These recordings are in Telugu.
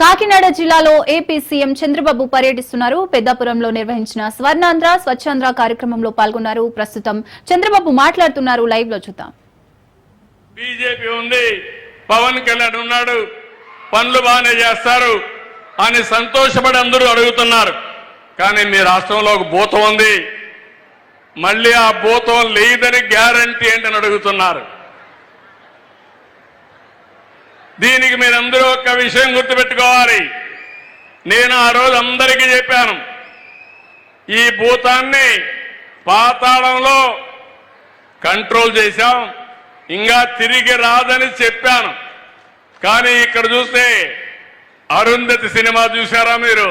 కాకినాడ జిల్లాలో ఏపీ సీఎం చంద్రబాబు పర్యటిస్తున్నారు. పెద్దాపురంలో నిర్వహించిన స్వర్ణాంధ్ర స్వచ్ఛాంధ్ర కార్యక్రమంలో పాల్గొన్నారు. ప్రస్తుతం చంద్రబాబు మాట్లాడుతున్నారు. లైవ్ లో చూద్దాం. బీజేపీ ఉంది, పవన్ కళ్యాణ్ ఉన్నాడు, పనులు బాగానే చేస్తారు అని సంతోషపడి అందరూ అడుగుతున్నారు. కానీ మీ రాష్ట్రంలో ఒక భూతం ఉంది, మళ్ళీ ఆ భూతం లేదని గ్యారంటీ ఏంటని అడుగుతున్నారు. దీనికి మీరందరూ ఒక విషయం గుర్తుపెట్టుకోవాలి. నేను ఆ రోజు అందరికీ చెప్పాను, ఈ భూతాన్ని పాతాళంలో కంట్రోల్ చేశాం, ఇంకా తిరిగి రాదని చెప్పాను. కానీ ఇక్కడ చూస్తే అరుంధతి సినిమా చూశారా మీరు?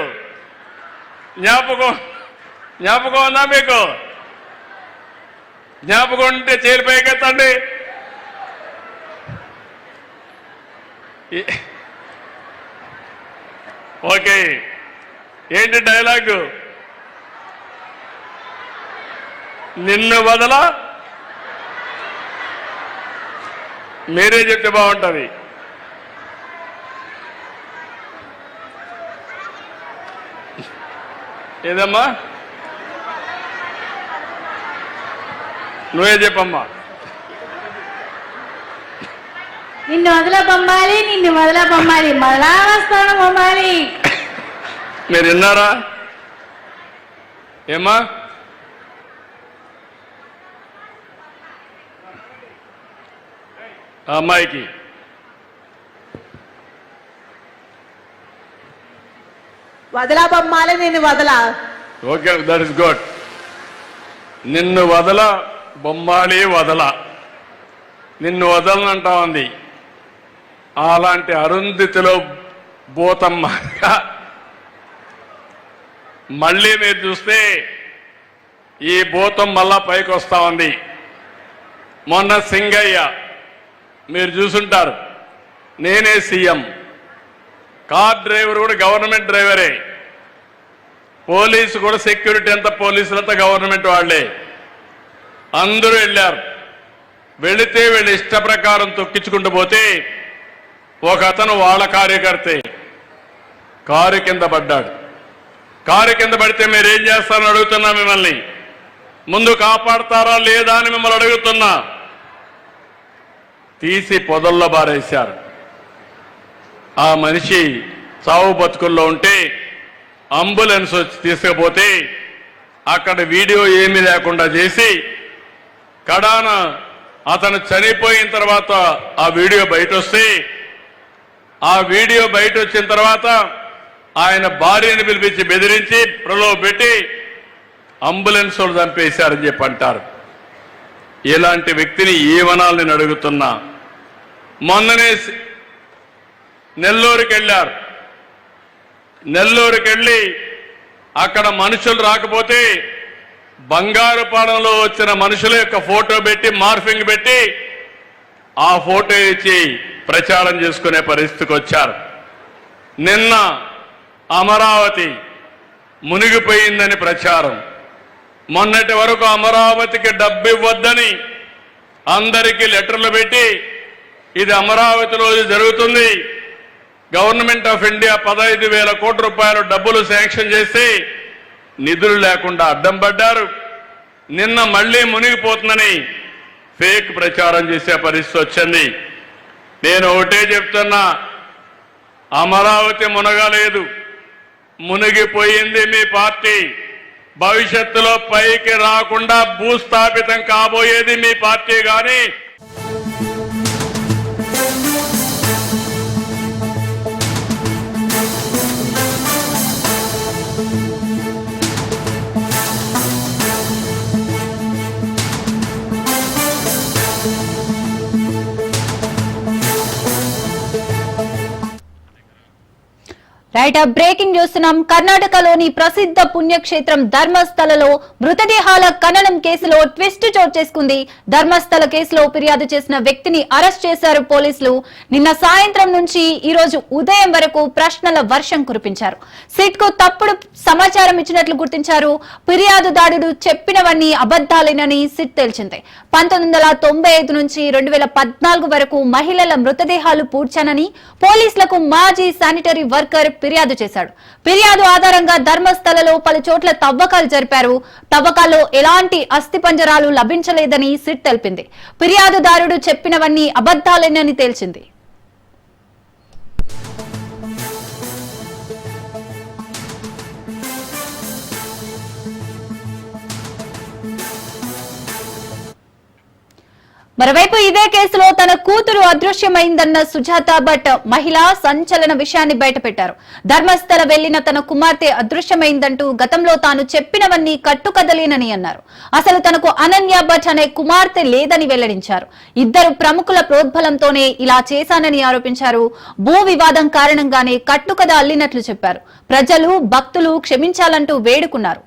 జ్ఞాపకం ఉందా మీకు? జ్ఞాపకం ఉంటే చేరిపోయికెత్తండి. ఓకే, ఏంటి డైలాగు? నిన్ను వదలా, మీరే చెప్తే బాగుంటుంది. ఏదమ్మా, నువ్వే చెప్పమ్మా. నిన్ను వదల బొమ్మాలి, నిన్ను వదల బొమ్మాలి, మళ్ళా వస్తాను బొమ్మాలి. మీరు విన్నారా? ఏమ్మా, ఆ అమ్మాయికి వదల బొమ్మాలి, నిన్ను వదల. Okay, that is good. నిన్ను వదల బొమ్మాలి, వదల, నిన్ను వదలనంటా ఉంది. అలాంటి అరుంధతిలో భూతమ్మ మళ్ళీ మీరు చూస్తే ఈ భూతం మళ్ళా పైకి వస్తా ఉంది. మొన్న సింగయ్య మీరు చూసుంటారు, నేనే సీఎం, కార్ డ్రైవర్ కూడా గవర్నమెంట్ డ్రైవరే, పోలీసు కూడా సెక్యూరిటీ అంతా పోలీసులంతా గవర్నమెంట్ వాళ్లే. అందరూ వెళ్ళారు. వెళితే వీళ్ళు ఇష్ట ప్రకారం తొక్కించుకుంటూ పోతే ఒక అతను వాళ్ళ కార్యకర్తే కారు కింద పడ్డాడు. కారు కింద పడితే మీరేం చేస్తారని అడుగుతున్నా మిమ్మల్ని. ముందు కాపాడతారా లేదా అని మిమ్మల్ని అడుగుతున్నా. తీసి పొదల్లో బారేశారు. ఆ మనిషి చావు బతుకుల్లో ఉంటే అంబులెన్స్ వచ్చి తీసుకుపోతే అక్కడ వీడియో ఏమీ లేకుండా చేసి కడాన అతను చనిపోయిన తర్వాత ఆ వీడియో బయట వస్తే, ఆ వీడియో బయట వచ్చిన తర్వాత ఆయన భార్యను పిలిపించి బెదిరించి ప్రలోభ పెట్టి అంబులెన్స్ వాళ్ళు చంపేశారని చెప్పి అంటారు. ఇలాంటి వ్యక్తిని ఏమనాలని నేను అడుగుతున్నా. మొన్ననే నెల్లూరుకి వెళ్ళారు. నెల్లూరుకి వెళ్ళి అక్కడ మనుషులు రాకపోతే బంగారుపాలెంలో వచ్చిన మనుషుల యొక్క ఫోటో పెట్టి మార్ఫింగ్ పెట్టి ఆ ఫోటో ఇచ్చి ప్రచారం చేసుకునే పరిస్థితికి వచ్చారు. నిన్న అమరావతి మునిగిపోయిందని ప్రచారం. మొన్నటి వరకు అమరావతికి డబ్బు ఇవ్వద్దని అందరికీ లెటర్లు పెట్టి ఇది అమరావతిలో జరుగుతుంది, గవర్నమెంట్ ఆఫ్ ఇండియా 15,000 కోట్ల రూపాయలు డబ్బులు శాంక్షన్ చేసి నిధులు లేకుండా అడ్డం పడ్డారు. నిన్న మళ్లీ మునిగిపోతుందని ఫేక్ ప్రచారం చేసే పరిస్థితి వచ్చింది. నేను ఒకటే చెప్తున్నా, అమరావతి మునగలేదు, మునిగిపోయింది మీ పార్టీ. భవిష్యత్తులో పైకి రాకుండా భూస్థాపితం కాబోయేది మీ పార్టీ. కానీ రైట్ బ్రేకింగ్ చూస్తున్నాం. కర్ణాటకలోని ప్రసిద్ధ పుణ్యక్షేత్రం ధర్మస్థలలో మృతదేహాల ఖననం కేసులో ట్విస్ట్ చోటు చేసుకుంది. ధర్మస్థల కేసులో ఫిర్యాదు చేసిన వ్యక్తిని అరెస్ట్ చేశారు పోలీసులు. నిన్న సాయంత్రం నుంచి ఈ రోజు ఉదయం వరకు ప్రశ్నల వర్షం కురిపించారు. సిట్ కు తప్పుడు సమాచారం ఇచ్చినట్లు గుర్తించారు. ఫిర్యాదుదారుడు చెప్పినవన్నీ అబద్దాలేనని సిట్ తేల్చింది. 1995 నుంచి 2014 వరకు మహిళల మృతదేహాలు పూడ్చానని పోలీసులకు మాజీ శానిటరీ వర్కర్ ఫిర్యాదు చేశాడు. ఫిర్యాదు ఆధారంగా ధర్మస్థలలో పలు చోట్ల తవ్వకాలు జరిపారు. తవ్వకాల్లో ఎలాంటి అస్థిపంజరాలు లభించలేదని సిట్ తెలిపింది. ఫిర్యాదుదారుడు చెప్పినవన్నీ అబద్దాలేనని తేల్చింది. మరోవైపు ఇదే కేసులో తన కూతురు అదృశ్యమైందన్న సుజాత భట్ మహిళ సంచలన విషయాన్ని బయటపెట్టారు. ధర్మస్థల వెళ్లిన తన కుమార్తె అదృశ్యమైందంటూ గతంలో తాను చెప్పినవన్నీ కట్టుకదలేనని అన్నారు. అసలు తనకు అనన్య భట్ అనే కుమార్తె లేదని వెల్లడించారు. ఇద్దరు ప్రముఖుల ప్రోద్బలంతోనే ఇలా చేశానని ఆరోపించారు. భూ వివాదం కారణంగానే కట్టుకథ అల్లినట్లు చెప్పారు. ప్రజలు భక్తులు క్షమించాలంటూ వేడుకున్నారు.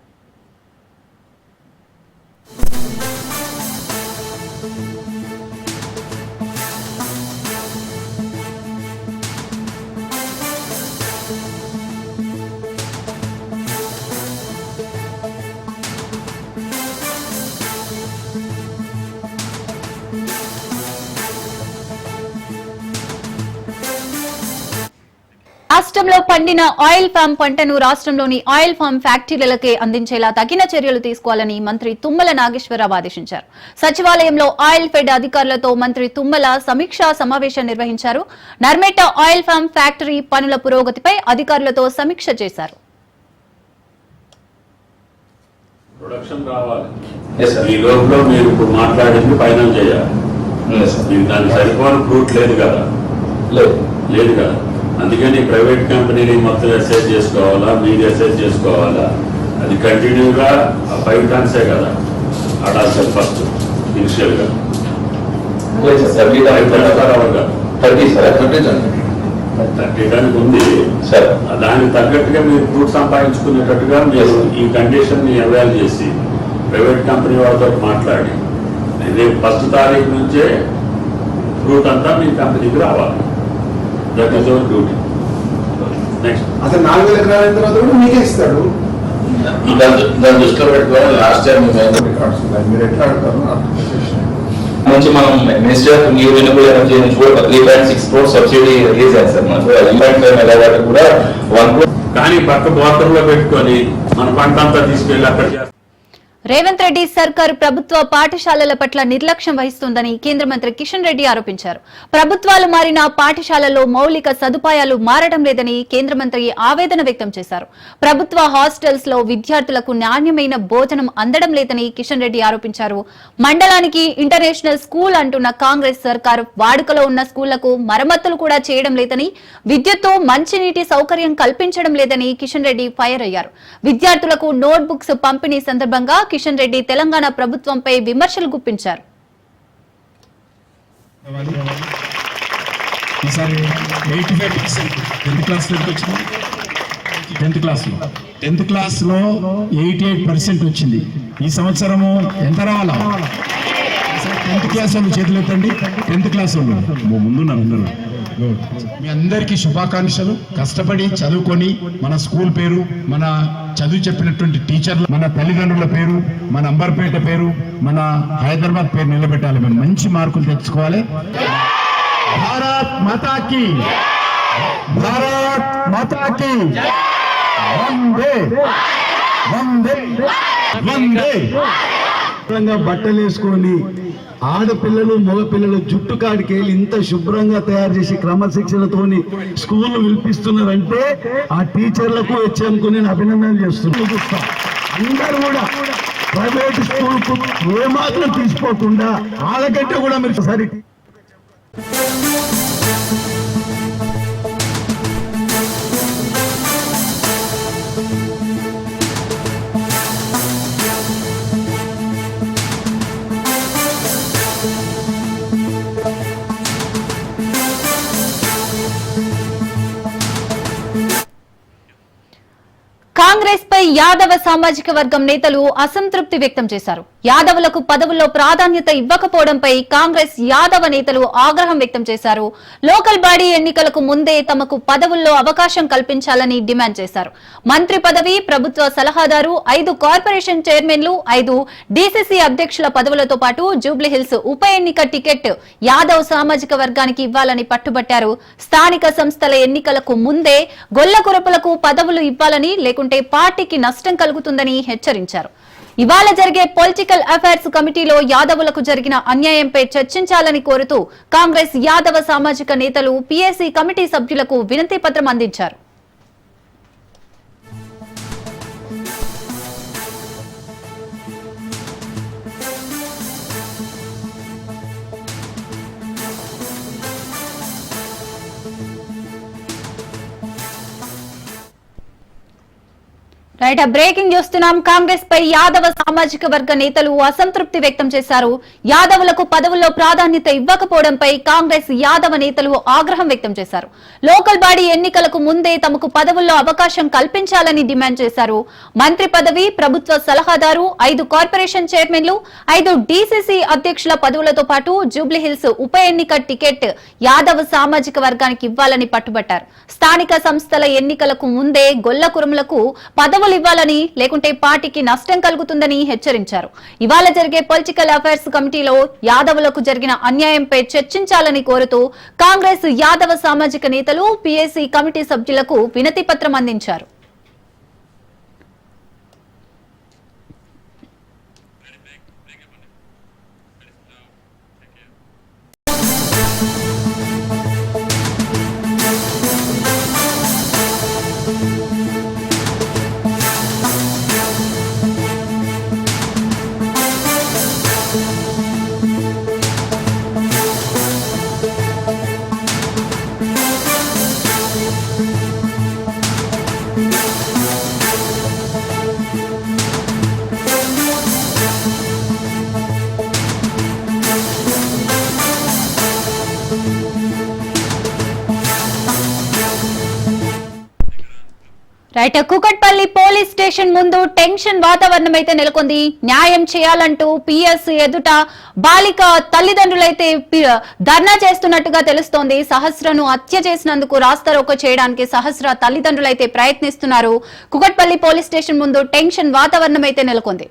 రాష్ట్రంలో పండిన ఆయిల్ ఫామ్ పంటను రాష్ట్రంలోని ఆయిల్ ఫామ్ ఫ్యాక్టరీలకే అందించేలా తగిన చర్యలు తీసుకోవాలని మంత్రి తుమ్మల నాగేశ్వరరావు ఆదేశించారు. సచివాలయంలో ఆయిల్ ఫెడ్ అధికారులతో మంత్రి తుమ్మల సమీక్షా సమావేశం నిర్వహించారు. నర్మేట ఆయిల్ ఫామ్ ఫ్యాక్టరీ పనుల పురోగతిపై అధికారులతో సమీక్ష చేశారు. ప్రొడక్షన్ రావాలి. ఈ లోపల మీరు ఇప్పుడు మాట్లాడింది ఫైనల్ చేయాలి. మీకు దానికి సరిపోని ఫ్రూట్ లేదు కదా, లేదు కదా. అందుకని ప్రైవేట్ కంపెనీని మొత్తం అసెస్ చేసుకోవాలా, మీరు అసెస్ చేసుకోవాలా. అది కంటిన్యూగా 5 టన్సే కదా అడాల్సి ఫస్ట్ ఇనిషియల్ గా 30 టన్ ఉంది. దానికి తగ్గట్టుగా మీరు ఫ్రూట్ సంపాదించుకునేటట్టుగా మీరు ఈ కండిషన్ ని అవైల్ చేసి ప్రైవేట్ కంపెనీ వాళ్ళతో మాట్లాడి రేపు 1వ తారీఖు నుంచే ఫ్రూట్ అంతా మీ కంపెనీకి రావాలి. That is our duty. Next అసలు 4,000 ఎకరాల తర్వాత కూడా మీకే ఇస్తాడు. దాన్ని దృష్టిలో పెట్టుకోవాలి. లాస్ట్ టైం మీరు ఎట్లా ఆడతారు నుంచి మనం minister of new renewable energy నుంచి కూడా 3.6 crore సబ్సిడీ రిలీజ్ అయింది సార్. మనకు 1.5 మెగావాట్ కూడా 1 crore. కానీ పక్క బోర్డర్లో పెట్టుకొని మన పంట అంతా తీసుకెళ్లి అక్కడ చేస్తాం. రేవంత్ రెడ్డి సర్కారు ప్రభుత్వ పాఠశాలల పట్ల నిర్లక్ష్యం వహిస్తోందని కేంద్ర మంత్రి కిషన్ రెడ్డి ఆరోపించారు. ప్రభుత్వాలు మారిన పాఠశాలల్లో మౌలిక సదుపాయాలు మారడం లేదని కేంద్ర మంత్రి ఆవేదన వ్యక్తం చేశారు. ప్రభుత్వ హాస్టల్స్ లో విద్యార్థులకు నాణ్యమైన భోజనం అందడం లేదని కిషన్ రెడ్డి ఆరోపించారు. మండలానికి ఇంటర్నేషనల్ స్కూల్ అంటున్న కాంగ్రెస్ సర్కారు వాడుకలో ఉన్న స్కూళ్లకు మరమ్మతులు కూడా చేయడం లేదని, విద్యుత్తో మంచినీటి సౌకర్యం కల్పించడం లేదని కిషన్ రెడ్డి ఫైర్ అయ్యారు. విద్యార్థులకు నోట్ బుక్స్ పంపిణీ సందర్భంగా కిషన్ రెడ్డి తెలంగాణ ప్రభుత్వంపై విమర్శలు గుప్పించారు. ఈసారి 85% 10th క్లాస్లో 88% వచ్చింది. ఈ సంవత్సరము ఎంత రావాలా? 10th క్లాస్ వాళ్ళు చేతులు ఎత్తండి. 10th క్లాస్ వాళ్ళు ముందున్నారు అందరూ. మీ అందరికీ శుభాకాంక్షలు. కష్టపడి చదువుకొని మన స్కూల్ పేరు, మన చదువు చెప్పినటువంటి టీచర్లు, మన తల్లిదండ్రుల పేరు, మన అంబర్పేట పేరు, మన హైదరాబాద్ పేరు నిలబెట్టాలి. మేము మంచి మార్కులు తెచ్చుకోవాలి. భారత్ మాతాకి, భారత్ మాతాకి వందే వందే వందే. బట్టలు వేసుకొని ఆడపిల్లలు మగపిల్లలు జుట్టు కాడికి వెళ్ళి ఇంత శుభ్రంగా తయారు చేసి క్రమశిక్షణతోని స్కూల్ పిలిపిస్తున్నారంటే ఆ టీచర్లకు హెచ్ఎంకు నేను అభినందనలు చేస్తున్నాను. అందరూ కూడా ప్రైవేట్ స్కూల్ కు ఏమాత్రం తీసుకోకుండా వాళ్ళకంటే కూడా మీరు సరి కాంగ్రెస్ పై యాదవ సామాజిక వర్గం నేతలు అసంతృప్తి వ్యక్తం చేశారు. యాదవులకు పదవుల్లో ప్రాధాన్యత ఇవ్వకపోవడంపై కాంగ్రెస్ యాదవ నేతలు ఆగ్రహం వ్యక్తం చేశారు. లోకల్ బాడీ ఎన్నికలకు ముందే తమకు పదవుల్లో అవకాశం కల్పించాలని డిమాండ్ చేశారు. మంత్రి పదవి, ప్రభుత్వ సలహాదారు, 5 కార్పొరేషన్ చైర్మన్లు, 5 డీసీసీ అధ్యక్షుల పదవులతో పాటు జూబ్లీహిల్స్ ఉప ఎన్నిక టికెట్ యాదవ్ సామాజిక వర్గానికి ఇవ్వాలని పట్టుబట్టారు. స్థానిక సంస్థల ఎన్నికలకు ముందే గొల్ల కురపులకు పదవులు ఇవ్వాలని, లేకుంటే పార్టీకి నష్టం కలుగుతుందని హెచ్చరించారు. ఇవాళ జరిగే పొలిటికల్ అఫైర్స్ కమిటీలో యాదవులకు జరిగిన అన్యాయంపై చర్చించాలని కోరుతూ కాంగ్రెస్ యాదవ సామాజిక నేతలు పీఏసీ కమిటీ సభ్యులకు వినతి పత్రం అందించారు. రైట్, బ్రేకింగ్ చూస్తున్నాం. కాంగ్రెస్ పై యాదవ సామాజిక వర్గ నేతలు అసంతృప్తి వ్యక్తం చేశారు. యాదవులకు పదవుల్లో ప్రాధాన్యత ఇవ్వకపోవడంపై కాంగ్రెస్ యాదవ నేతలు ఆగ్రహం వ్యక్తం చేశారు. లోకల్ బాడీ ఎన్నికలకు ముందే తమకు పదవుల్లో అవకాశం కల్పించాలని డిమాండ్ చేశారు. మంత్రి పదవి, ప్రభుత్వ సలహాదారు, 5 కార్పొరేషన్ చైర్మన్లు, 5 డీసీసీ అధ్యక్షుల పదవులతో పాటు జూబ్లీహిల్స్ ఉప ఎన్నిక టికెట్ యాదవ సామాజిక వర్గానికి ఇవ్వాలని పట్టుబట్టారు. స్థానిక సంస్థల ఎన్నికలకు ముందే గొల్ల కురుములకు పదవులు ఇవ్వాలని, లేకుంటే పార్టీకి నష్టం కలుగుతుందని హెచ్చరించారు. ఇవాళ జరిగే పొలిటికల్ అఫైర్స్ కమిటీలో యాదవులకు జరిగిన అన్యాయంపై చర్చించాలని కోరుతూ కాంగ్రెస్ యాదవ సామాజిక నేతలు పీఏసీ కమిటీ సభ్యులకు వినతి పత్రం అందించారు. రైట్, కుకట్పల్లి పోలీస్ స్టేషన్ ముందు టెన్షన్ వాతావరణం అయితే నెలకొంది. న్యాయం చేయాలంటూ పిఎస్ ఎదుట బాలిక తల్లిదండ్రులైతే ధర్నా చేస్తున్నట్టుగా తెలుస్తోంది. సహస్రను హత్య చేసినందుకు రాస్తారోకో చేయడానికి సహస్ర తల్లిదండ్రులైతే ప్రయత్నిస్తున్నారు. కుకట్పల్లి పోలీస్ స్టేషన్ ముందు టెన్షన్ వాతావరణం అయితే నెలకొంది.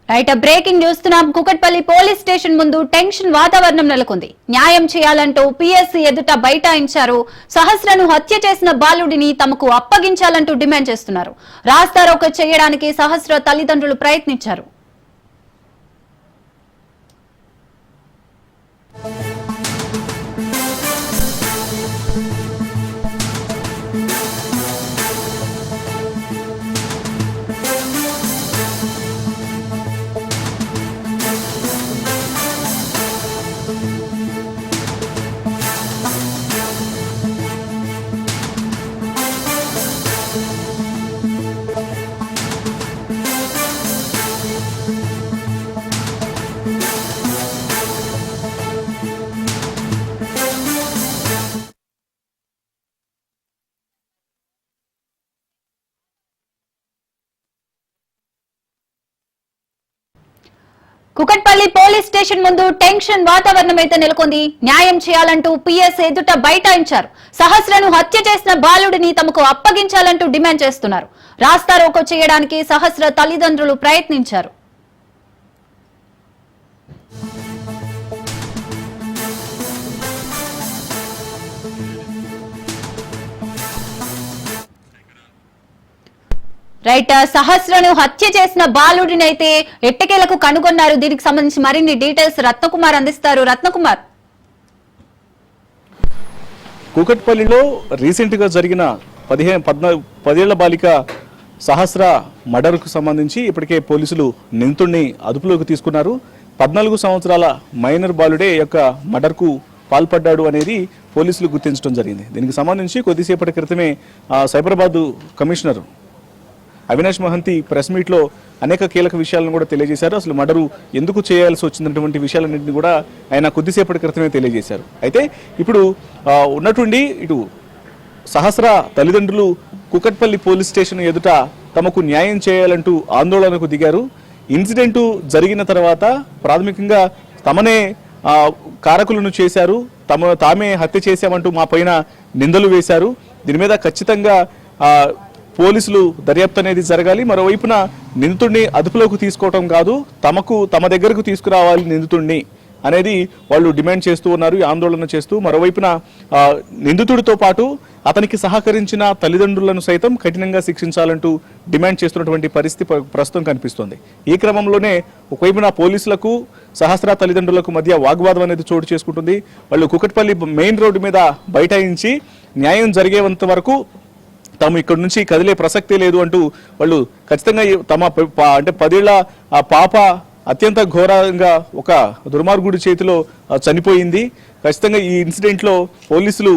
రైట్, బ్రేకింగ్ చూస్తున్నాం. కుకట్పల్లి పోలీస్ స్టేషన్ ముందు టెన్షన్ వాతావరణం నెలకొంది. న్యాయం చేయాలంటూ పీఎస్సీ ఎదుట బైఠాయించారు. సహస్రను హత్య చేసిన బాలుడిని తమకు అప్పగించాలంటూ డిమాండ్ చేస్తున్నారు. రాస్తారోకో చేయడానికి సహస్ర తల్లిదండ్రులు ప్రయత్నించారు. కుకట్పల్లి పోలీస్ స్టేషన్ ముందు టెన్షన్ వాతావరణం అయితే నెలకొంది. న్యాయం చేయాలంటూ పీఎస్ ఎదుట బైఠాయించారు. సహస్రను హత్య చేసిన బాలుడిని తమకు అప్పగించాలంటూ డిమాండ్ చేస్తున్నారు. రాస్తారోకో చేయడానికి సహస్ర తల్లిదండ్రులు ప్రయత్నించారు. రైట్, సహస్రను హత్య చేసిన బాలుడిని అయితే ఎట్టకేలకు కనుగొన్నారు. దీనికి సంబంధించి మరిన్ని డీటెయిల్స్ రత్నకుమార్ అందిస్తారు. రత్నకుమార్. కూకట్పల్లిలో రీసెంట్గా జరిగిన 10 బాలిక సహస్ర మర్డర్కు సంబంధించి ఇప్పటికే పోలీసులు నిందితుడిని అదుపులోకి తీసుకున్నారు. 14 సంవత్సరాల మైనర్ బాలుడే యొక్క మర్డర్కు పాల్పడ్డాడు అనేది పోలీసులు గుర్తించడం జరిగింది. దీనికి సంబంధించి కొద్దిసేపటి క్రితమే సైబరాబాద్ కమిషనర్ అవినాష్ మహంతి ప్రెస్ మీట్లో అనేక కీలక విషయాలను కూడా తెలియజేశారు. అసలు మర్డరు ఎందుకు చేయాల్సి వచ్చినటువంటి విషయాలన్నింటినీ కూడా ఆయన కొద్దిసేపటి క్రితమే తెలియజేశారు. అయితే ఇప్పుడు ఉన్నటువంటి ఇటు సహస్ర తల్లిదండ్రులు కూకట్పల్లి పోలీస్ స్టేషన్ ఎదుట తమకు న్యాయం చేయాలంటూ ఆందోళనకు దిగారు. ఇన్సిడెంట్ జరిగిన తర్వాత ప్రాథమికంగా తమనే కారకులను చేశారు, తామే హత్య చేశామంటూ మా పైన నిందలు వేశారు. దీని మీద ఖచ్చితంగా పోలీసులు దర్యాప్తు అనేది జరగాలి. మరోవైపున నిందితుడిని అదుపులోకి తీసుకోవటం కాదు, తమ దగ్గరకు తీసుకురావాలి నిందితుడిని అనేది వాళ్ళు డిమాండ్ చేస్తూ ఉన్నారు, ఆందోళన చేస్తూ. మరోవైపున నిందితుడితో పాటు అతనికి సహకరించిన తల్లిదండ్రులను సైతం కఠినంగా శిక్షించాలంటూ డిమాండ్ చేస్తున్నటువంటి పరిస్థితి ప్రస్తుతం కనిపిస్తోంది. ఈ క్రమంలోనే ఒకవైపున పోలీసులకు సహస్ర తల్లిదండ్రులకు మధ్య వాగ్వాదం అనేది చోటు చేసుకుంటుంది. వాళ్ళు కూకట్పల్లి మెయిన్ రోడ్డు మీద బైఠాయించి న్యాయం జరిగేంత వరకు తాము ఇక్కడి నుంచి కదిలే ప్రసక్తే లేదు అంటూ వాళ్ళు ఖచ్చితంగా అంటే 10 ఏళ్ల ఆ పాప అత్యంత ఘోరంగా ఒక దుర్మార్గుడి చేతిలో చనిపోయింది. ఖచ్చితంగా ఈ ఇన్సిడెంట్లో పోలీసులు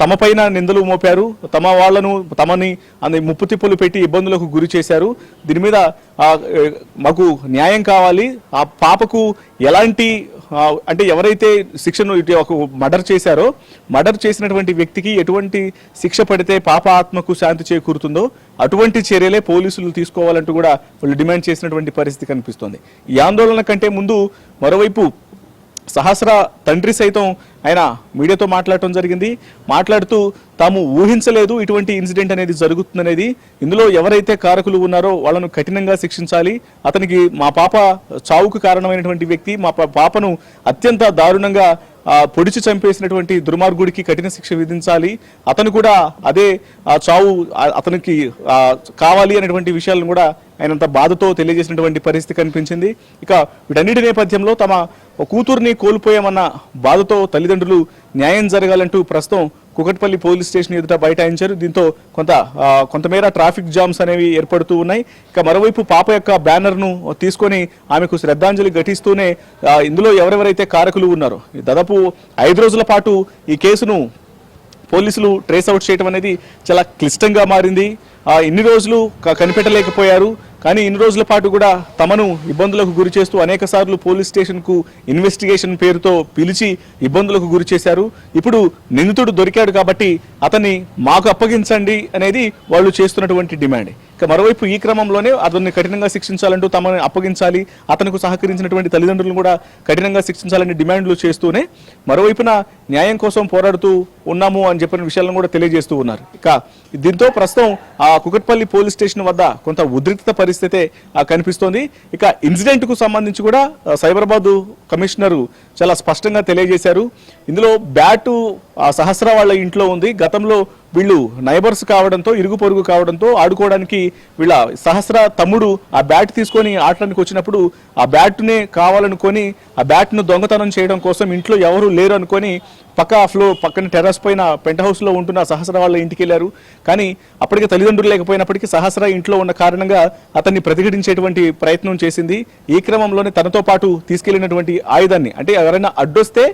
తమ పైన నిందలు మోపారు, తమని ముప్పు తిప్పులు పెట్టి ఇబ్బందులకు గురి చేశారు. దీని మీద మాకు న్యాయం కావాలి, ఆ పాపకు ఎలాంటి అంటే ఎవరైతే శిక్షను మర్డర్ చేశారో మర్డర్ చేసినటువంటి వ్యక్తికి ఎటువంటి శిక్ష పడితే పాప ఆత్మకు శాంతి చేకూరుతుందో అటువంటి చర్యలే పోలీసులు తీసుకోవాలంటూ కూడా వాళ్ళు డిమాండ్ చేసినటువంటి పరిస్థితి కనిపిస్తోంది. ఈ ఆందోళన కంటే ముందు మరోవైపు సహస్ర తండ్రి సైతం ఆయన మీడియాతో మాట్లాడటం జరిగింది. మాట్లాడుతూ తాము ఊహించలేదు ఇటువంటి ఇన్సిడెంట్ అనేది జరుగుతుందనేది, ఇందులో ఎవరైతే కారకులు ఉన్నారో వాళ్ళను కఠినంగా శిక్షించాలి, అతనికి మా పాప చావుకు కారణమైనటువంటి వ్యక్తి మా పాపను అత్యంత దారుణంగా పొడిచి చంపేసినటువంటి దుర్మార్గుడికి కఠిన శిక్ష విధించాలి, అతను కూడా అదే చావు అతనికి కావాలి అనేటువంటి విషయాలను కూడా ఆయనంత బాధతో తెలియజేసినటువంటి పరిస్థితి కనిపించింది. ఇక వీటన్నిటి నేపథ్యంలో తమ కూతుర్ని కోల్పోయామన్న బాధతో తల్లిదండ్రులు న్యాయం జరగాలంటూ ప్రస్తుతం కూకట్పల్లి పోలీస్ స్టేషన్ ఎదుట బైఠాయించారు. దీంతో కొంతమేర ట్రాఫిక్ జామ్స్ అనేవి ఏర్పడుతూ ఉన్నాయి. ఇక మరోవైపు పాప యొక్క బ్యానర్ను తీసుకొని ఆమెకు శ్రద్ధాంజలి ఘటిస్తూనే ఇందులో ఎవరెవరైతే కారకులు ఉన్నారో దాదాపు 5 రోజుల పాటు ఈ కేసును పోలీసులు ట్రేస్ అవుట్ చేయడం అనేది చాలా క్లిష్టంగా మారింది. ఇన్ని రోజులు కనిపెట్టలేకపోయారు, కానీ ఇన్ని రోజుల పాటు కూడా తమను ఇబ్బందులకు గురి చేస్తూ అనేక సార్లు పోలీస్ స్టేషన్కు ఇన్వెస్టిగేషన్ పేరుతో పిలిచి ఇబ్బందులకు గురి చేశారు. ఇప్పుడు నిందితుడు దొరికాడు కాబట్టి అతన్ని మాకు అప్పగించండి అనేది వాళ్ళు చేస్తున్నటువంటి డిమాండ్. ఇక మరోవైపు ఈ క్రమంలోనే అతన్ని కఠినంగా శిక్షించాలంటూ తమని అప్పగించాలి, అతనికి సహకరించినటువంటి తల్లిదండ్రులను కూడా కఠినంగా శిక్షించాలని డిమాండ్లు చేస్తూనే మరోవైపున న్యాయం కోసం పోరాడుతూ ఉన్నాము అని చెప్పిన విషయాలను కూడా తెలియజేస్తూ ఉన్నారు. ఇక దీంతో ప్రస్తుతం కూకట్పల్లి పోలీస్ స్టేషన్ వద్ద కొంత ఉద్రిక్త పరిస్థితే కనిపిస్తోంది. ఇక ఇన్సిడెంట్ కు సంబంధించి కూడా సైబరాబాద్ కమిషనర్ చాలా స్పష్టంగా తెలియజేశారు. ఇందులో బ్యాటు సహస్ర వాళ్ళ ఇంట్లో ఉంది. గతంలో వీళ్ళు నైబర్స్ కావడంతో, ఇరుగు పొరుగు కావడంతో ఆడుకోవడానికి వీళ్ళ సహస్ర తమ్ముడు ఆ బ్యాట్ తీసుకొని ఆడటానికి వచ్చినప్పుడు ఆ బ్యాట్నే కావాలనుకొని ఆ బ్యాట్ను దొంగతనం చేయడం కోసం ఇంట్లో ఎవరు లేరు అనుకొని పక్కన టెర్రస్ పైన పెంట్ హౌస్ లో ఉంటున్న సహస్ర వాళ్ళ ఇంటికి వెళ్ళారు. కానీ అప్పటికే తల్లిదండ్రులు లేకపోయినప్పటికీ సహస్ర ఇంట్లో ఉన్న కారణంగా అతన్ని ప్రతిఘటించేటువంటి ప్రయత్నం చేసింది. ఈ క్రమంలోనే తనతో పాటు తీసుకెళ్లినటువంటి ఆయుధాన్ని, అంటే ఎవరైనా అడ్డొస్తే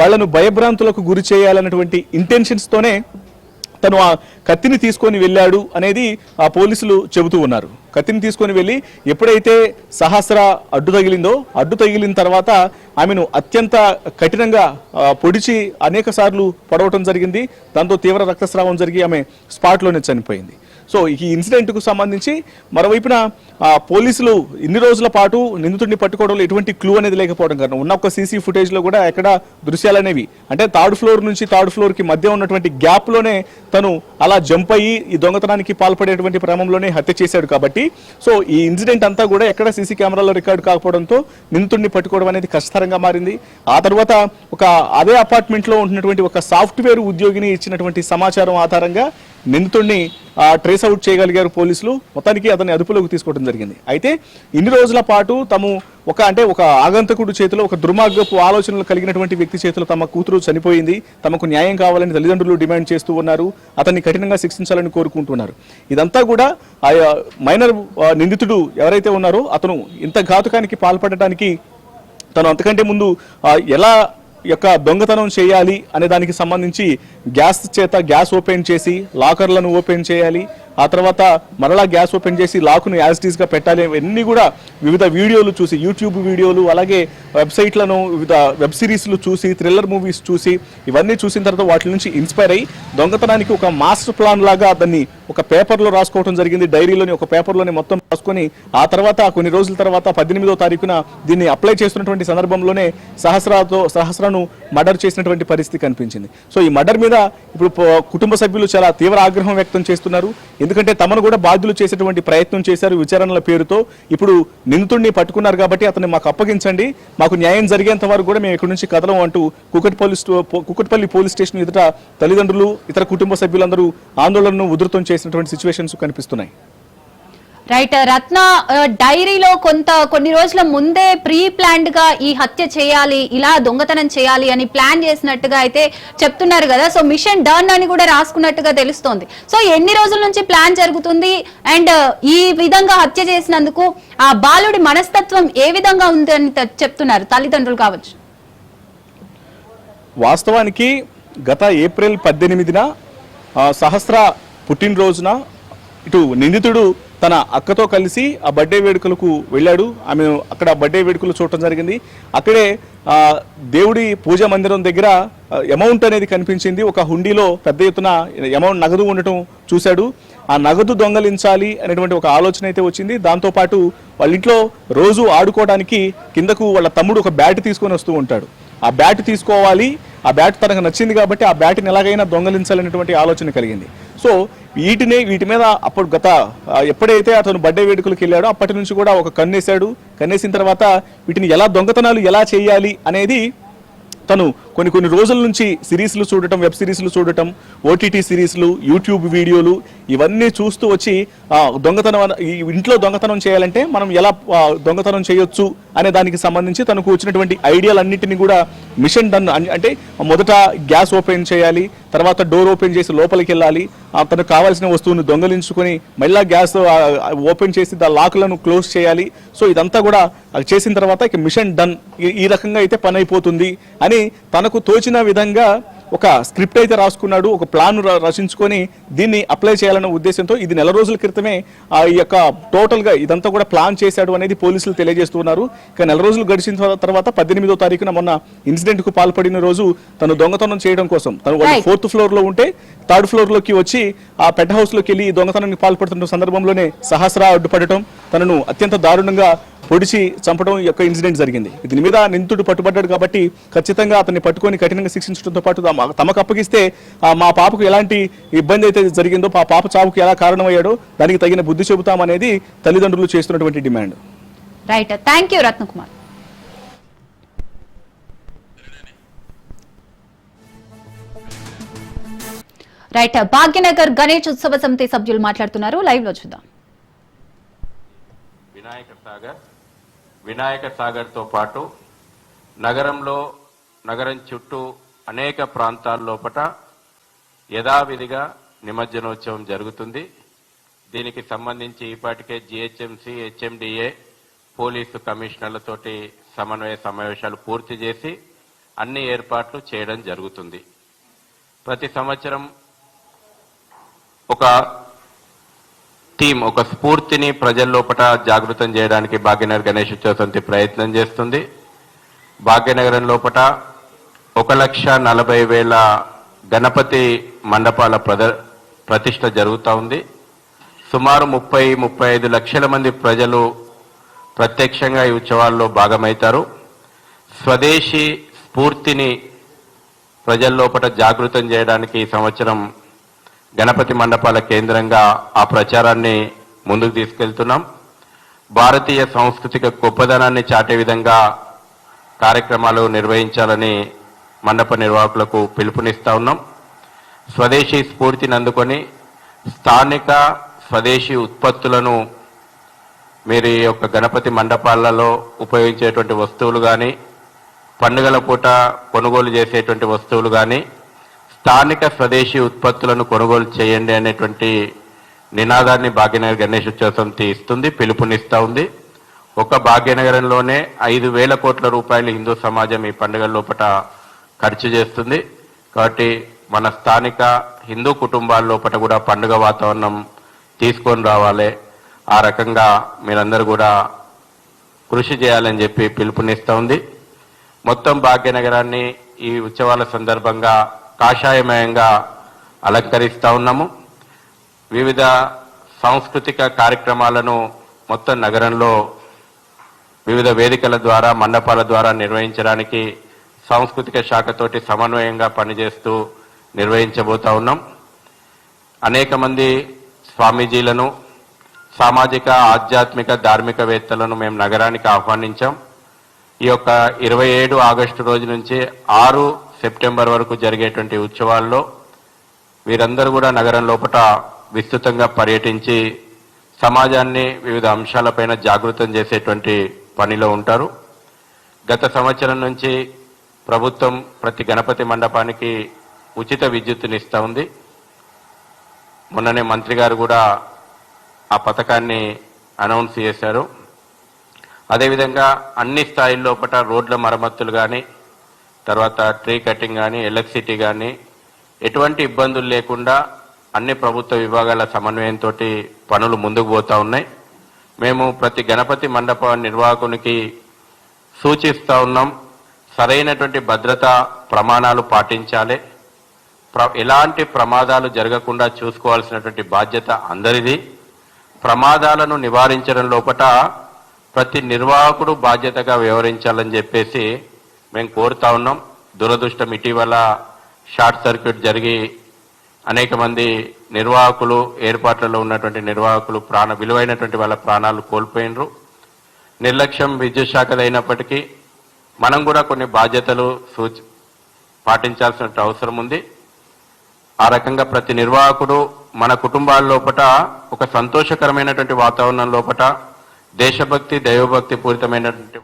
వాళ్లను భయభ్రాంతులకు గురి చేయాలన్నటువంటి ఇంటెన్షన్స్ తోనే తను ఆ కత్తిని తీసుకొని వెళ్ళాడు అనేది ఆ పోలీసులు చెబుతూ ఉన్నారు. కత్తిని తీసుకొని వెళ్ళి ఎప్పుడైతే సహస్ర అడ్డు తగిలిన తర్వాత ఆమెను అత్యంత కఠినంగా పొడిచి అనేక సార్లు పొడవటం జరిగింది. దాంతో తీవ్ర రక్తస్రావం జరిగి ఆమె స్పాట్లోనే చనిపోయింది. సో ఈ ఇన్సిడెంట్కు సంబంధించి మరోవైపున పోలీసులు ఇన్ని రోజుల పాటు నిందితుడిని పట్టుకోవడంలో ఎటువంటి క్లూ అనేది లేకపోవడం కారణం ఉన్న ఒక సీసీ ఫుటేజ్లో కూడా ఎక్కడ దృశ్యాలనేవి, అంటే 3rd ఫ్లోర్ నుంచి 3rd ఫ్లోర్కి మధ్య ఉన్నటువంటి గ్యాప్లోనే తను అలా జంప్ అయ్యి ఈ దొంగతనానికి పాల్పడేటువంటి క్రమంలోనే హత్య చేశాడు కాబట్టి సో ఈ ఇన్సిడెంట్ అంతా కూడా ఎక్కడ సీసీ కెమెరాలో రికార్డు కాకపోవడంతో నిందితుడిని పట్టుకోవడం అనేది కష్టతరంగా మారింది. ఆ తర్వాత అదే అపార్ట్మెంట్లో ఉంటున్నటువంటి ఒక సాఫ్ట్వేర్ ఉద్యోగిని ఇచ్చినటువంటి సమాచారం ఆధారంగా నిందితుడిని ట్రేస్ అవుట్ చేయగలిగారు పోలీసులు. మొత్తానికి అతన్ని అదుపులోకి తీసుకోవడం జరిగింది. అయితే ఇన్ని రోజుల పాటు తాము ఒక ఆగంతకుడు చేతిలో, ఒక దుర్మార్గపు ఆలోచనలు కలిగినటువంటి వ్యక్తి చేతిలో తమ కూతురు చనిపోయింది, తమకు న్యాయం కావాలని తల్లిదండ్రులు డిమాండ్ చేస్తూ ఉన్నారు, అతన్ని కఠినంగా శిక్షించాలని కోరుకుంటున్నారు. ఇదంతా కూడా మైనర్ నిందితుడు ఎవరైతే ఉన్నారో అతను ఇంత ఘాతుకానికి పాల్పడటానికి తను అంతకంటే ముందు ఎలా దొంగతనం చేయాలి అనే దానికి సంబంధించి గ్యాస్ ఓపెన్ చేసి లాకర్లను ఓపెన్ చేయాలి, ఆ తర్వాత మరలా గ్యాస్ ఓపెన్ చేసి లాక్ను యాజ్ ఇట్ ఈస్గా పెట్టాలి, ఇవన్నీ కూడా వివిధ వీడియోలు చూసి, యూట్యూబ్ వీడియోలు, అలాగే వెబ్సైట్లను, వివిధ వెబ్ సిరీస్లు చూసి, థ్రిల్లర్ మూవీస్ చూసి, ఇవన్నీ చూసిన తర్వాత వాటి నుంచి ఇన్స్పైర్ అయ్యి దొంగతనానికి ఒక మాస్టర్ ప్లాన్ లాగా దాన్ని ఒక పేపర్లో రాసుకోవడం జరిగింది. డైరీలోని ఒక పేపర్లోని మొత్తం రాసుకొని ఆ తర్వాత కొన్ని రోజుల తర్వాత 18వ తారీఖున దీన్ని అప్లై చేస్తున్నటువంటి సందర్భంలోనే సహస్రను మర్డర్ చేసినటువంటి పరిస్థితి కనిపించింది. సో ఈ మర్డర్ మీద ఇప్పుడు కుటుంబ సభ్యులు చాలా తీవ్ర ఆగ్రహం వ్యక్తం చేస్తున్నారు. ఎందుకంటే తమను కూడా బాధ్యులు చేసేటువంటి ప్రయత్నం చేశారు విచారణల పేరుతో. ఇప్పుడు నిందితుడిని పట్టుకున్నారు కాబట్టి అతన్ని మాకు అప్పగించండి, మాకు న్యాయం జరిగేంత వరకు కూడా మేము ఇక్కడి నుంచి కదలం అంటూ కుకట్పల్లి పోలీస్ స్టేషన్ ఎదుట తల్లిదండ్రులు, ఇతర కుటుంబ సభ్యులందరూ ఆందోళనను ఉధృతం చేసినటువంటి సిచ్యువేషన్స్ కనిపిస్తున్నాయి. రైట్ రత్న, డైరీలో కొన్ని రోజుల ముందే ప్రీ ప్లాన్డ్ గా ఈ హత్య చేయాలి, ఇలా దొంగతనం చేయాలి అని ప్లాన్ చేసినట్టుగా అయితే చెప్తున్నారు కదా. సో మిషన్ డన్ అని కూడా రాసుకున్నట్టుగా తెలుస్తోంది. సో ఎన్ని రోజుల నుంచి ప్లాన్ జరుగుతుంది అండ్ ఈ విధంగా హత్య చేసినందుకు ఆ బాలుడి మనస్తత్వం ఏ విధంగా ఉంది అని చెప్తున్నారు తల్లిదండ్రులు కావచ్చు? వాస్తవానికి గత ఏప్రిల్ 18న సహస్ర పుట్టినరోజున ఇటు నిందితుడు తన అక్కతో కలిసి ఆ బర్త్డే వేడుకలకు వెళ్ళాడు. ఆమె అక్కడ బర్త్డే వేడుకలు చూడటం జరిగింది. అక్కడే దేవుడి పూజా మందిరం దగ్గర అమౌంట్ అనేది కనిపించింది. ఒక హుండీలో పెద్ద ఎత్తున అమౌంట్ నగదు ఉండటం చూశాడు. ఆ నగదు దొంగలించాలి అనేటువంటి ఒక ఆలోచన అయితే వచ్చింది. దాంతోపాటు వాళ్ళ ఇంట్లో రోజు ఆడుకోవడానికి కిందకు వాళ్ళ తమ్ముడు ఒక బ్యాట్ తీసుకొని వస్తూ ఉంటాడు. ఆ బ్యాట్ తీసుకోవాలి, ఆ బ్యాట్ తనకు నచ్చింది కాబట్టి ఆ బ్యాట్ని ఎలాగైనా దొంగలించాలనేటువంటి ఆలోచన కలిగింది. సో వీటి మీద అప్పుడు ఎప్పుడైతే అతను బర్త్డే వేడుకలకు వెళ్ళాడో అప్పటి నుంచి కూడా ఒక కన్నేశాడు. కన్నేసిన తర్వాత వీటిని దొంగతనాలు ఎలా చేయాలి అనేది తను కొన్ని రోజుల నుంచి సిరీస్లు చూడటం, వెబ్ సిరీస్లు చూడటం, ఓటీటీ సిరీస్లు, యూట్యూబ్ వీడియోలు ఇవన్నీ చూస్తూ వచ్చి ఇంట్లో దొంగతనం చేయాలంటే మనం ఎలా దొంగతనం చేయొచ్చు అనే దానికి సంబంధించి తనకు వచ్చినటువంటి ఐడియాలన్నింటినీ కూడా మిషన్ డన్ అంటే మొదట గ్యాస్ ఓపెన్ చేయాలి, తర్వాత డోర్ ఓపెన్ చేసి లోపలికి వెళ్ళాలి, తనకు కావాల్సిన వస్తువును దొంగలించుకొని మళ్ళీ గ్యాస్ ఓపెన్ చేసి దా లాక్లను క్లోజ్ చేయాలి. సో ఇదంతా కూడా చేసిన తర్వాత ఇక మిషన్ డన్, ఈ రకంగా అయితే పని అయిపోతుంది అని తనకు తోచిన విధంగా ఒక స్క్రిప్ట్ అయితే రాసుకున్నాడు. ఒక ప్లాన్ రచించుకొని దీన్ని అప్లై చేయాలన్న ఉద్దేశంతో ఇది నెల రోజుల క్రితమే ఈ యొక్క టోటల్గా ఇదంతా కూడా ప్లాన్ చేశాడు అనేది పోలీసులు తెలియజేస్తున్నారు. ఇక నెల రోజులు గడిచిన తర్వాత 18వ తారీఖున మొన్న ఇన్సిడెంట్ కు పాల్పడిన రోజు తను దొంగతనం చేయడం కోసం తను 4th ఫ్లోర్ లో ఉంటే 3rd ఫ్లోర్ లోకి వచ్చి ఆ పెంట్ హౌస్ లోకి వెళ్ళి దొంగతనానికి పాల్పడుతున్న సందర్భంలోనే సహస్ర అడ్డుపడటం, తనను అత్యంత దారుణంగా పొడిచి చంపడం యొక్క ఇన్సిడెంట్ జరిగింది. దీని మీద నిందితుడు పట్టుబడ్డాడు కాబట్టి ఖచ్చితంగా అతన్ని పట్టుకొని కఠినంగా శిక్షించడంతో పాటు తమకు అప్పగిస్తే మా పాపకు ఎలాంటి ఇబ్బంది అయితే జరిగిందో, ఆ పాప చావుకు ఎలా కారణమయ్యాడో దానికి తగిన బుద్ధి చెబుతామనేది తల్లిదండ్రులు చేస్తున్నటువంటి demand. Right, thank you Ratnakumar. Right, Bhagyanagar Ganesh ఉత్సవ సమితి సభ్యులు మాట్లాడుతున్నారు, లైవ్ లో చూద్దాం. వినాయక సాగర్తో పాటు నగరం చుట్టూ అనేక ప్రాంతాల్లోపట యథావిధిగా నిమజ్జనోత్సవం జరుగుతుంది. దీనికి సంబంధించి ఇప్పటికే జిహెచ్ఎంసీ, హెచ్ఎండిఏ, పోలీసు కమిషనర్లతోటి సమన్వయ సమావేశాలు పూర్తి చేసి అన్ని ఏర్పాట్లు చేయడం జరుగుతుంది. ప్రతి సంవత్సరం ఒక స్ఫూర్తిని ప్రజల్లోపట జాగృతం చేయడానికి భాగ్యనగర్ గణేష్ ఉత్సవ సమితి ప్రయత్నం చేస్తుంది. భాగ్యనగరం లోపట 1,40,000 గణపతి మండపాల ప్రతిష్ఠ జరుగుతూ ఉంది. సుమారు 30-35 లక్షల మంది ప్రజలు ప్రత్యక్షంగా ఈ ఉత్సవాల్లో భాగమవుతారు. స్వదేశీ స్ఫూర్తిని ప్రజల్లోపట జాగృతం చేయడానికి ఈ సంవత్సరం గణపతి మండపాల కేంద్రంగా ఆ ప్రచారాన్ని ముందుకు తీసుకెళ్తున్నాం. భారతీయ సాంస్కృతిక గొప్పదనాన్ని చాటే విధంగా కార్యక్రమాలు నిర్వహించాలని మండప నిర్వాహకులకు పిలుపునిస్తా ఉన్నాం. స్వదేశీ స్ఫూర్తిని అందుకొని స్థానిక స్వదేశీ ఉత్పత్తులను మీరు ఈ యొక్క గణపతి మండపాలలో ఉపయోగించేటువంటి వస్తువులు కానీ, పండుగల పూట కొనుగోలు చేసేటువంటి వస్తువులు కానీ స్థానిక స్వదేశీ ఉత్పత్తులను కొనుగోలు చేయండి అనేటువంటి నినాదాన్ని భాగ్యనగర్ గణేష్ ఉత్సవ సమితి ఇస్తుంది, పిలుపునిస్తూ ఉంది. ఒక భాగ్యనగరంలోనే 5,000 కోట్ల రూపాయలు హిందూ సమాజం ఈ పండుగల లోపల ఖర్చు చేస్తుంది. కాబట్టి మన స్థానిక హిందూ కుటుంబాల లోపల కూడా పండుగ వాతావరణం తీసుకొని రావాలి. ఆ రకంగా మీరందరూ కూడా కృషి చేయాలని చెప్పి పిలుపునిస్తూ ఉంది. మొత్తం భాగ్యనగరాన్ని ఈ ఉత్సవాల సందర్భంగా కాషాయమయంగా అలంకరిస్తూ ఉన్నాము. వివిధ సాంస్కృతిక కార్యక్రమాలను మొత్తం నగరంలో వివిధ వేదికల ద్వారా, మండపాల ద్వారా నిర్వహించడానికి సాంస్కృతిక శాఖతోటి సమన్వయంగా పనిచేస్తూ నిర్వహించబోతా ఉన్నాం. అనేక మంది స్వామీజీలను, సామాజిక, ఆధ్యాత్మిక, ధార్మికవేత్తలను మేము నగరానికి ఆహ్వానించాం. ఈ యొక్క 27 ఆగస్టు రోజు నుంచి 6 సెప్టెంబర్ వరకు జరిగేటువంటి ఉత్సవాల్లో వీరందరూ కూడా నగరం లోపల విస్తృతంగా పర్యటించి సమాజాన్ని వివిధ అంశాలపైన జాగృతం చేసేటువంటి పనిలో ఉంటారు. గత సంవత్సరం నుంచి ప్రభుత్వం ప్రతి గణపతి మండపానికి ఉచిత విద్యుత్తునిస్తూ ఉంది. మొన్ననే మంత్రి గారు కూడా ఆ పథకాన్ని అనౌన్స్ చేశారు. అదేవిధంగా అన్ని స్థాయిల్లో పట రోడ్ల మరమ్మతులు కానీ, తర్వాత ట్రీ కటింగ్ కానీ, ఎలక్ట్రిసిటీ కానీ ఎటువంటి ఇబ్బందులు లేకుండా అన్ని ప్రభుత్వ విభాగాల సమన్వయంతో పనులు ముందుకు పోతా ఉన్నాయి. మేము ప్రతి గణపతి మండప నిర్వాహకునికి సూచిస్తూ ఉన్నాం, సరైనటువంటి భద్రతా ప్రమాణాలు పాటించాలి. ఎలాంటి ప్రమాదాలు జరగకుండా చూసుకోవాల్సినటువంటి బాధ్యత అందరిది. ప్రమాదాలను నివారించడం లోపల ప్రతి నిర్వాహకుడు బాధ్యతగా వ్యవహరించాలని చెప్పేసి మేము కోరుతా ఉన్నాం. దురదృష్టం ఇటీవల షార్ట్ సర్క్యూట్ జరిగి అనేక మంది నిర్వాహకులు, ఏర్పాట్లలో ఉన్నటువంటి నిర్వాహకులు విలువైనటువంటి వాళ్ళ ప్రాణాలు కోల్పోయినరు. నిర్లక్ష్యం విద్యుత్ శాఖది అయినప్పటికీ మనం కూడా కొన్ని బాధ్యతలు పాటించాల్సిన అవసరం ఉంది. ఆ రకంగా ప్రతి నిర్వాహకుడు మన కుటుంబాల లోపల ఒక సంతోషకరమైనటువంటి వాతావరణం లోపల దేశభక్తి, దైవభక్తి పూరితమైనటువంటి